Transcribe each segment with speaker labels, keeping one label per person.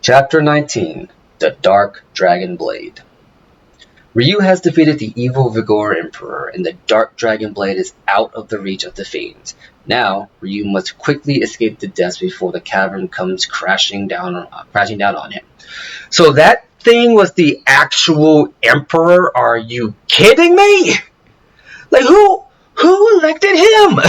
Speaker 1: Chapter 19, The Dark Dragon Blade. Ryu has defeated the evil Vigor Emperor, and the Dark Dragon Blade is out of the reach of the fiends. Now, Ryu must quickly escape the depths before the cavern comes crashing down on him. So that thing was the actual Emperor? Are you kidding me? Like, who elected him?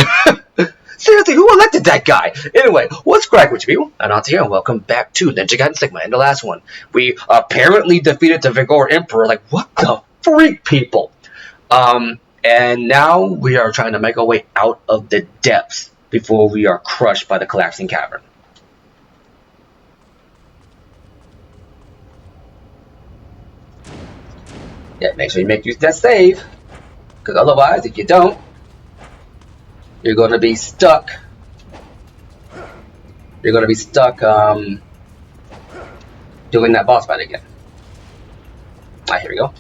Speaker 1: Seriously, who elected that guy? Anyway, what's crack with you people? Anansi here, and welcome back to Ninja Gaiden Sigma. In the last one, we apparently defeated the Vigor Emperor. Like, what the freak, people? And now we are trying to make our way out of the depths before we are crushed by the collapsing cavern. Yeah, make sure you use that save, because otherwise, if you don't, you're going to be stuck. You're going to be stuck doing that boss fight again. Alright, here we go.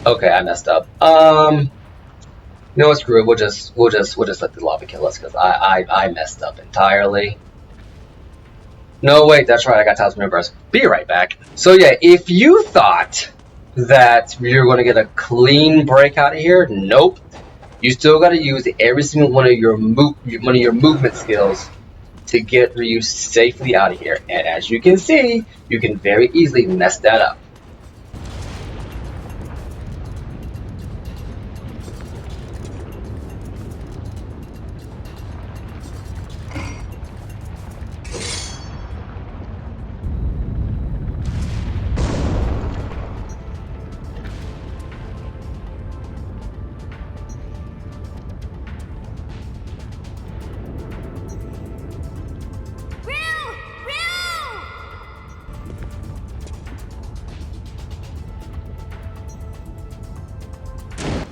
Speaker 1: Okay, I messed up. No, screw it. We'll just let the lava kill us, because I messed up entirely. No, wait, that's right. I got Talisman Reverse. Be right back. So yeah, if you thought that you're going to get a clean break out of here, nope. You still got to use every single one of your movement skills to get Ryu safely out of here. And as you can see, you can very easily mess that up.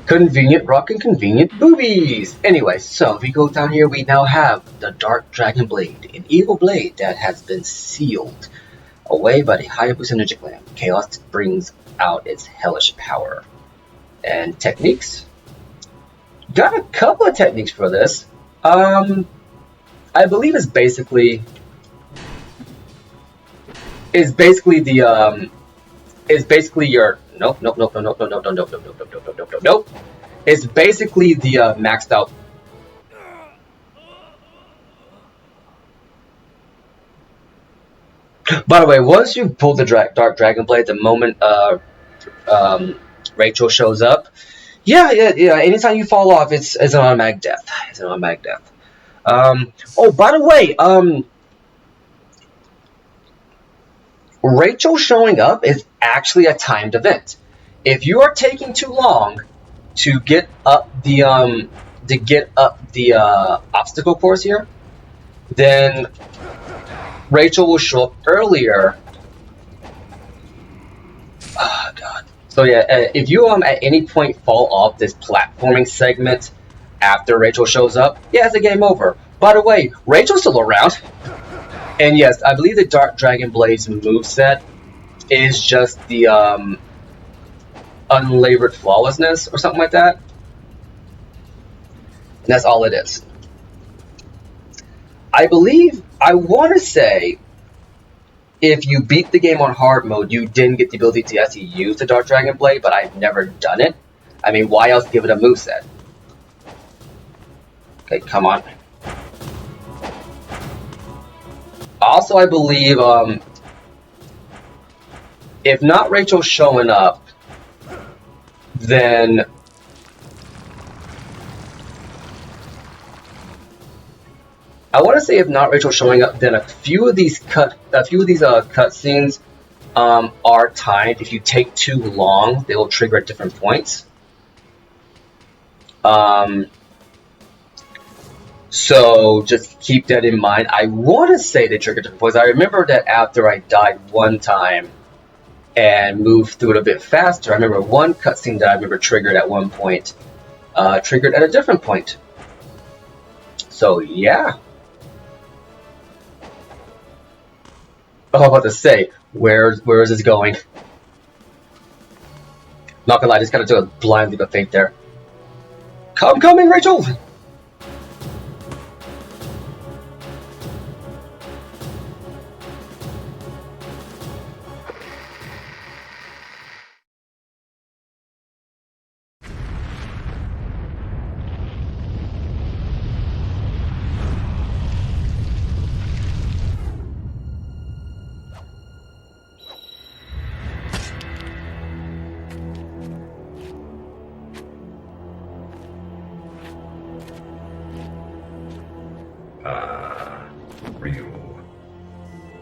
Speaker 1: Convenient rock and convenient boobies! Anyway, so if we go down here, we now have the Dark Dragon Blade, an evil blade that has been sealed away by the Hayabusa Ninja Clan. Chaos brings out its hellish power. And techniques? Got a couple of techniques for this. I believe it's basically your Nope. It's basically the maxed out. By the way, once you pull the Dark Dragon Blade, the moment Rachel shows up, yeah. Anytime you fall off, it's an automatic death. It's an automatic death. Oh, by the way, Rachel showing up is actually a timed event. If you are taking too long to get up the obstacle course here, then Rachel will show up earlier. Oh god. So yeah, if you at any point fall off this platforming segment after Rachel shows up, yeah, it's a game over. By the way, Rachel's still around. And yes, I believe the Dark Dragon Blade's moveset is just the unlabored flawlessness or something like that. And that's all it is. I want to say, if you beat the game on hard mode, you didn't get the ability to actually use the Dark Dragon Blade, but I've never done it. I mean, why else give it a moveset? Okay, come on. Also, I believe, if not Rachel showing up, then I want to say if not Rachel showing up, then a few of these cutscenes are timed. If you take too long, they will trigger at different points. So just keep that in mind. I want to say they triggered different points. I remember that after I died one time and moved through it a bit faster, I remember one cutscene that I remember triggered at one point, triggered at a different point. So yeah. Oh, I was about to say, where is this going? Not gonna lie, I just gotta do a blind leap of faith there. I'm coming, Rachel!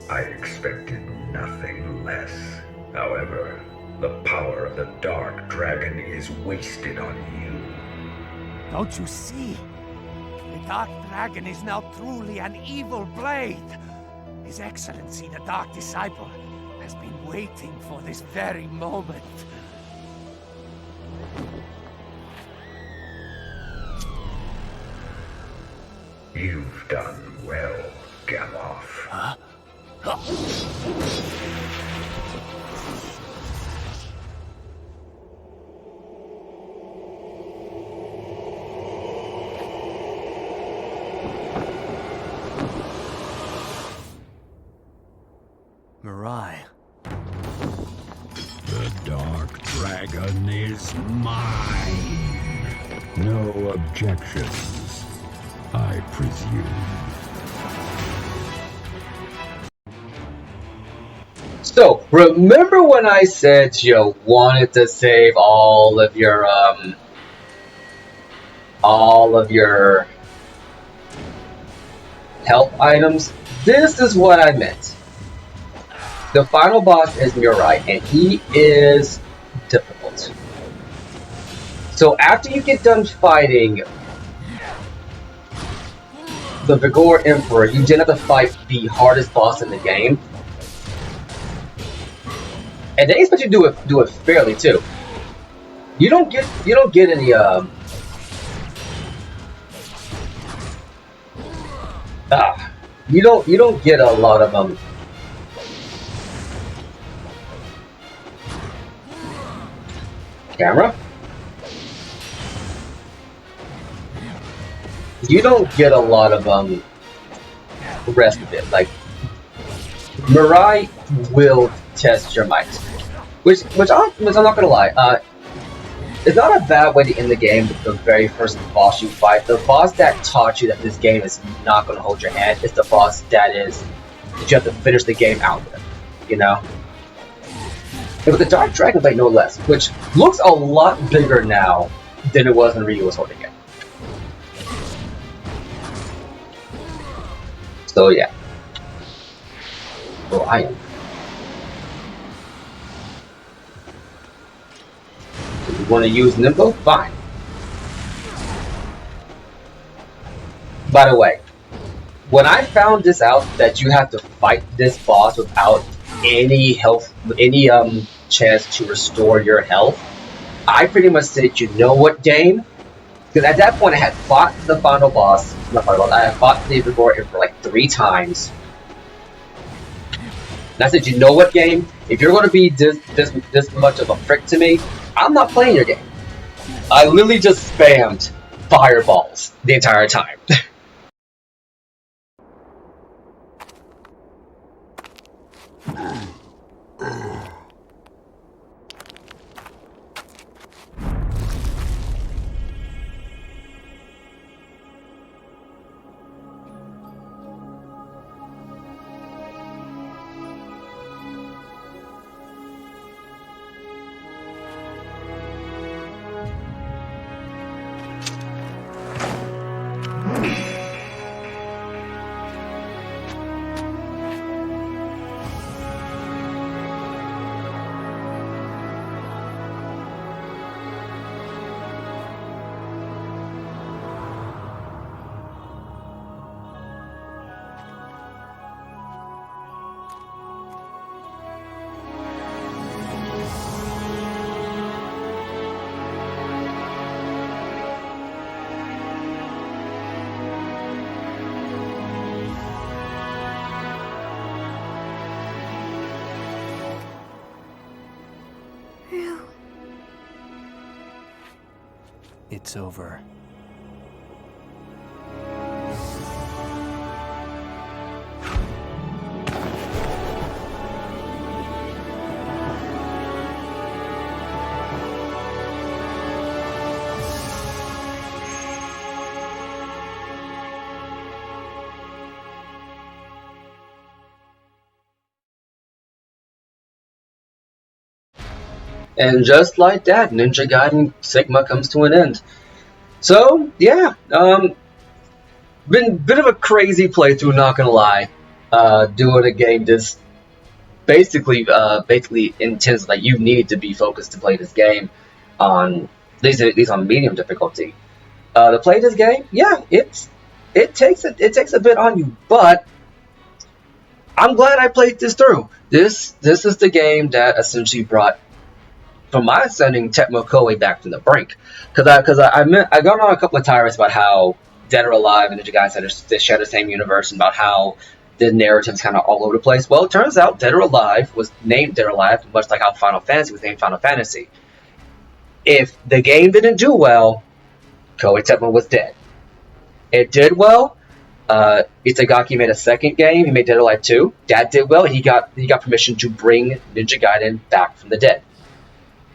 Speaker 2: I expected nothing less. However, the power of the Dark Dragon is wasted on you.
Speaker 3: Don't you see? The Dark Dragon is now truly an evil blade. His Excellency, the Dark Disciple, has been waiting for this very moment.
Speaker 2: You've done well, Gamoth.
Speaker 3: Huh? Mirai.
Speaker 2: The Dark Dragon is mine. No objections, I presume.
Speaker 1: So, remember when I said you wanted to save all of your health items? This is what I meant. The final boss is Mirai, and he is difficult. So after you get done fighting the Vigor Emperor, you then have to fight the hardest boss in the game. And they expect you to do it fairly too. You don't get any you don't get a lot of camera. You don't get a lot of the rest of it. Like Mirai will test your might, which I'm not gonna lie. It's not a bad way to end the game with the very first boss you fight. The boss that taught you that this game is not gonna hold your hand is the boss that you have to finish the game out with. You know. And with the Dark Dragon Blade, no less, which looks a lot bigger now than it was when Ryu was holding it. So yeah. Oh, I am. If you want to use Nimbo, fine. By the way, when I found this out that you have to fight this boss without any health, any chance to restore your health, I pretty much said, you know what, game? Because at that point I had fought the final boss, I had fought the Vigor for like 3 times. And I said, you know what, game? If you're going to be this much of a prick to me, I'm not playing your game. I literally just spammed fireballs the entire time.
Speaker 3: It's over.
Speaker 1: And just like that, Ninja Gaiden Sigma comes to an end. So, yeah, been a bit of a crazy playthrough, not gonna lie. doing a game this basically intense. Like you need to be focused to play this game on at least on medium difficulty. To play this game, yeah, it takes a bit on you, but I'm glad I played this through. This is the game that essentially brought, from my understanding, Tecmo Koei back from the brink. I got on a couple of tires about how Dead or Alive and Ninja Gaiden they share the same universe, and about how the narrative's kind of all over the place. Well, it turns out Dead or Alive was named Dead or Alive, much like how Final Fantasy was named Final Fantasy. If the game didn't do well, Koei Tecmo was dead. It did well. Itagaki made a second game. He made Dead or Alive 2. That did well. He got permission to bring Ninja Gaiden back from the dead.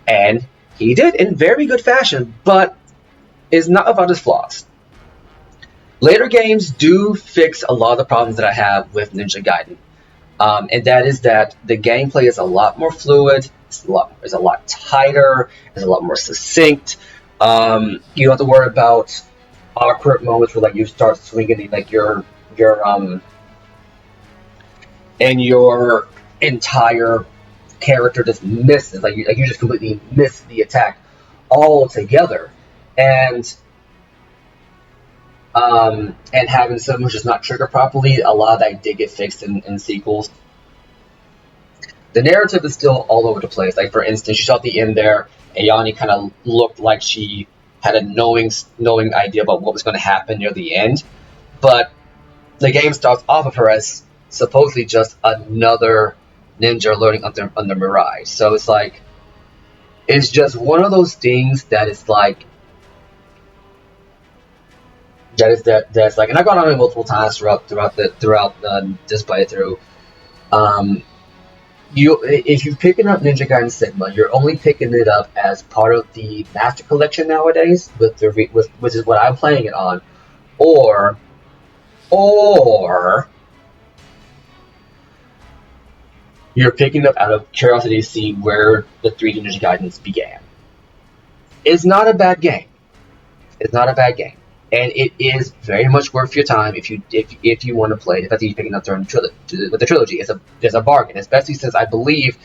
Speaker 1: And he did in very good fashion, but is not without his flaws. Later games do fix a lot of the problems that I have with Ninja Gaiden. And that is that the gameplay is a lot more fluid, it's a lot tighter, it's a lot more succinct. You don't have to worry about awkward moments where like you start swinging like your and your entire character just misses, like you just completely miss the attack altogether, and having someone just not trigger properly, a lot of that did get fixed in sequels. The narrative is still all over the place. Like for instance, you saw at the end there, Ayani kind of looked like she had a knowing idea about what was going to happen near the end, but the game starts off of her as supposedly just another ninja learning under Mirai. So it's like it's just one of those things that is like that's like, and I've gone on it multiple times throughout this playthrough. If you're picking up Ninja Gaiden Sigma, you're only picking it up as part of the Master Collection nowadays, which is what I'm playing it on, or you're picking up out of curiosity to see where the 3D Ninja Gaidens began. It's not a bad game. It's not a bad game, and it is very much worth your time if you want to play it. Especially if you're picking up with the trilogy, it's a bargain, especially since I believe,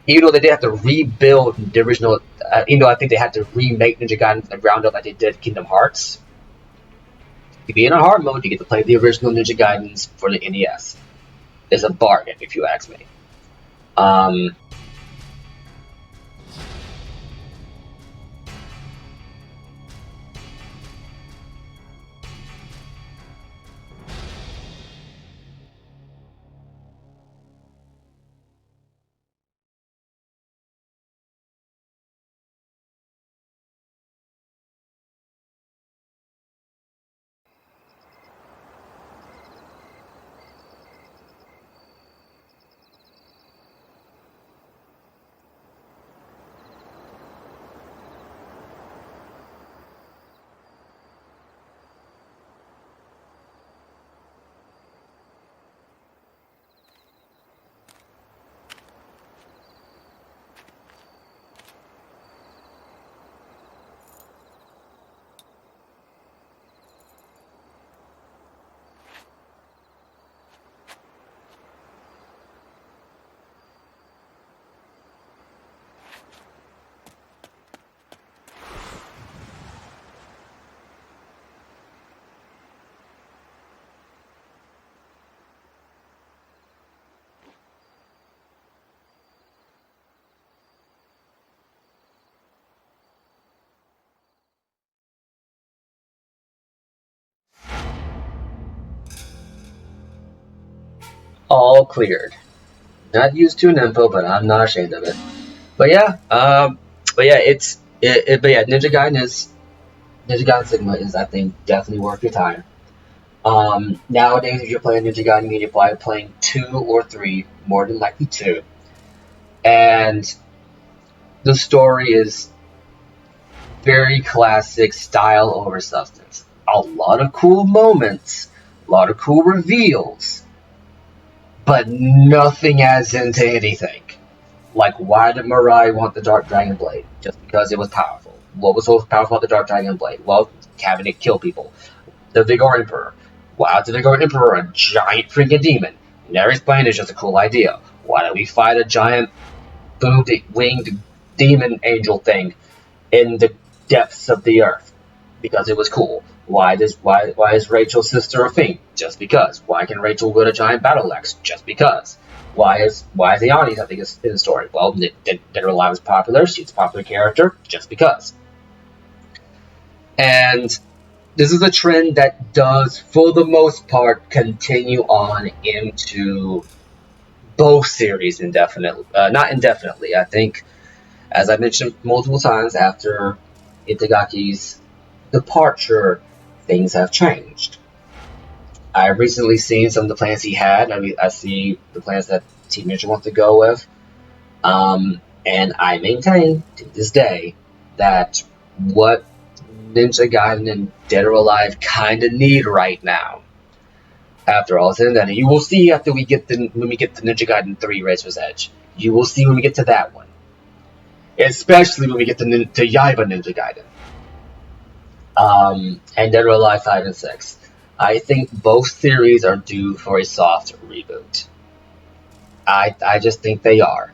Speaker 1: even though they did have to rebuild the original, I think they had to remake Ninja Gaiden from the ground up like they did Kingdom Hearts. If you're in a hard mode, you get to play the original Ninja Gaidens for the NES. It's a bargain, if you ask me. All cleared. Not used to an info, but I'm not ashamed of it. But yeah, Ninja Gaiden Sigma is, I think, definitely worth your time. Nowadays, if you're playing Ninja Gaiden, you're probably playing 2 or 3, more than likely 2, and the story is very classic style over substance. A lot of cool moments, a lot of cool reveals, but nothing adds into anything. Like, why did Mirai want the Dark Dragon Blade? Just because it was powerful. What was so powerful about the Dark Dragon Blade? Well, having it kill people. The Vigor Emperor. Wow, the Vigor Emperor, a giant freaking demon. Never explained. It's just a cool idea. Why don't we fight a giant winged demon angel thing in the depths of the earth? Because it was cool. Why is Rachel's sister a fiend? Just because. Why can Rachel win a giant battle axe? Just because. Why is Anansi something in the story? Well, Dead or Alive is popular. She's a popular character. Just because. And this is a trend that does, for the most part, continue on into both series indefinitely. Not indefinitely. I think, as I mentioned multiple times, after Itagaki's departure, things have changed. I've recently seen some of the plans he had. I mean, I see the plans that Team Ninja wants to go with. And I maintain to this day that what Ninja Gaiden and Dead or Alive kind of need right now, after all said and done, you will see after when we get the Ninja Gaiden 3 Razor's Edge. You will see when we get to that one. Especially when we get to Yaiba Ninja Gaiden. And Dead or Alive 5 and 6. I think both series are due for a soft reboot. I just think they are.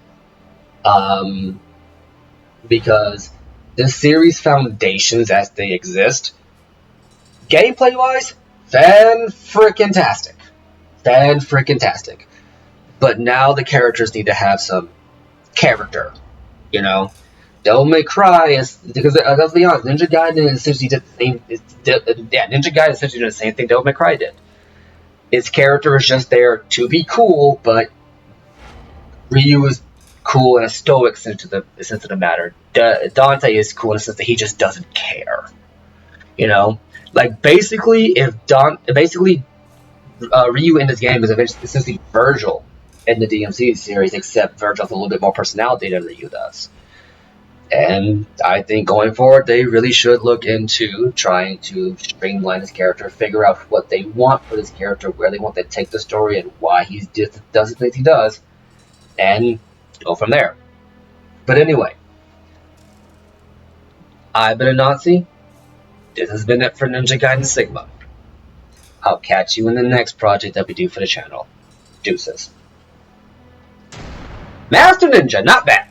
Speaker 1: Because the series foundations as they exist, gameplay wise, fan-frickin-tastic. Fan-frickin-tastic. But now the characters need to have some character, you know? Devil May Cry is, because let's be honest, Ninja Gaiden essentially did the same. Ninja Gaiden essentially did the same thing Devil May Cry did. Its character is just there to be cool, but Ryu is cool in a stoic sense of the matter. Dante is cool in the sense that he just doesn't care. You know, like basically, Ryu in this game is essentially Virgil in the DMC series, except Virgil has a little bit more personality than Ryu does. And I think going forward, they really should look into trying to streamline his character, figure out what they want for this character, where they want to take the story, and why he does the things he does, and go from there. But anyway, I've been Anansi. This has been it for Ninja Gaiden Sigma. I'll catch you in the next project that we do for the channel. Deuces. Master Ninja, not bad.